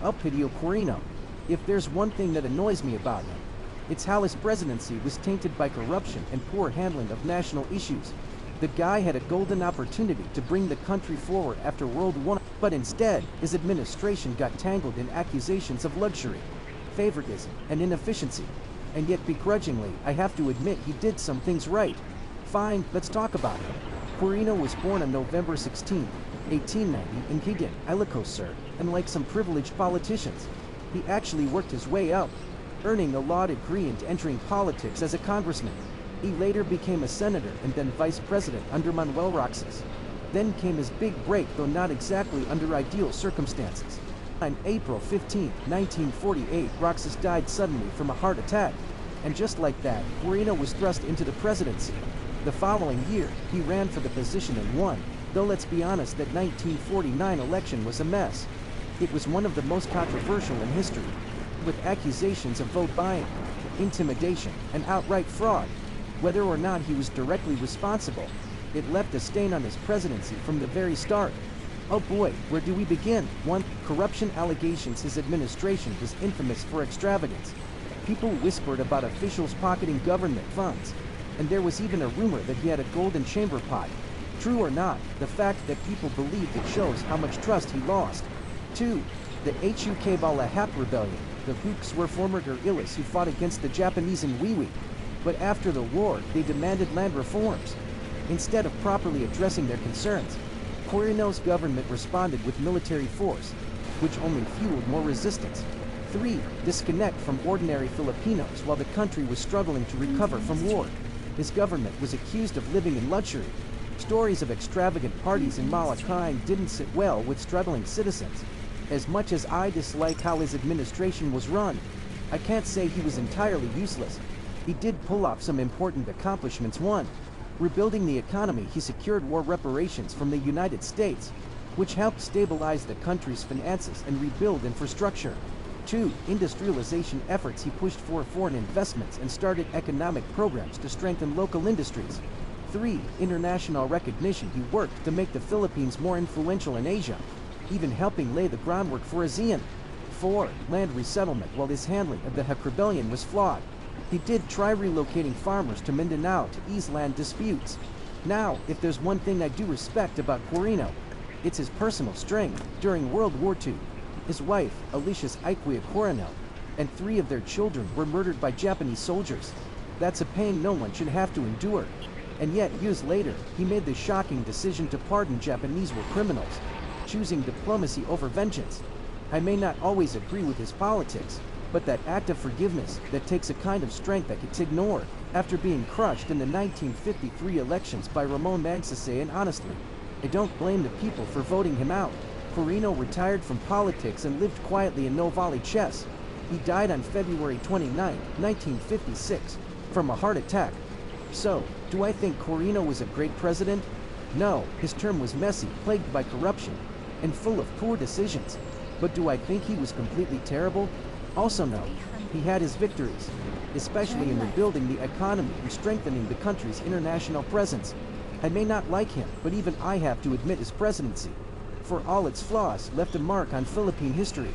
Elpidio Quirino. If there's one thing that annoys me about him, it's how his presidency was tainted by corruption and poor handling of national issues. The guy had a golden opportunity to bring the country forward after World War I, but instead, his administration got tangled in accusations of luxury, favoritism, and inefficiency. And yet begrudgingly, I have to admit he did some things right. Fine, let's talk about him. Quirino was born on November 16, 1890 in Gigan, Ilocos Sur, and like some privileged politicians, he actually worked his way up, earning a law degree and entering politics as a congressman. He later became a senator and then vice president under Manuel Roxas. Then came his big break, though not exactly under ideal circumstances. On April 15, 1948, Roxas died suddenly from a heart attack, and just like that, Quirino was thrust into the presidency. The following year, he ran for the position and won, though let's be honest, that 1949 election was a mess. It was one of the most controversial in history, with accusations of vote buying, intimidation, and outright fraud. Whether or not he was directly responsible, it left a stain on his presidency from the very start. Oh boy, where do we begin? 1. Corruption allegations. His administration was infamous for extravagance. People whispered about officials pocketing government funds, and there was even a rumor that he had a golden chamber pot. True or not, the fact that people believed it shows how much trust he lost. 2. The Hukay rebellion. The Huks were former guerrillas who fought against the Japanese in Wiwi, but after the war, they demanded land reforms. Instead of properly addressing their concerns, Quirino's government responded with military force, which only fueled more resistance. 3. Disconnect from ordinary Filipinos while the country was struggling to recover from war. His government was accused of living in luxury. Stories of extravagant parties in Malacanang didn't sit well with struggling citizens. As much as I dislike how his administration was run, I can't say he was entirely useless. He did pull off some important accomplishments. 1. Rebuilding the economy. He secured war reparations from the United States, which helped stabilize the country's finances and rebuild infrastructure. 2. Industrialization efforts. He pushed for foreign investments and started economic programs to strengthen local industries. 3. International recognition. He worked to make the Philippines more influential in Asia, even helping lay the groundwork for ASEAN. 4. Land resettlement. While his handling of the Huk rebellion was flawed, he did try relocating farmers to Mindanao to ease land disputes. Now, if there's one thing I do respect about Quirino, it's his personal strength. During World War II, his wife, Alicia's Iquia Coronel, and 3 of their children were murdered by Japanese soldiers. That's a pain no one should have to endure. And yet, years later, he made the shocking decision to pardon Japanese war criminals, choosing diplomacy over vengeance. I may not always agree with his politics, but that act of forgiveness that takes a kind of strength I could ignore. After being crushed in the 1953 elections by Ramon Magsaysay, and honestly, I don't blame the people for voting him out. Quirino retired from politics and lived quietly in Novaliches. He died on February 29, 1956, from a heart attack. So, do I think Quirino was a great president? No, his term was messy, plagued by corruption, and full of poor decisions. But do I think he was completely terrible? Also no, he had his victories, especially in rebuilding the economy and strengthening the country's international presence. I may not like him, but even I have to admit his presidency, for all its flaws, left a mark on Philippine history.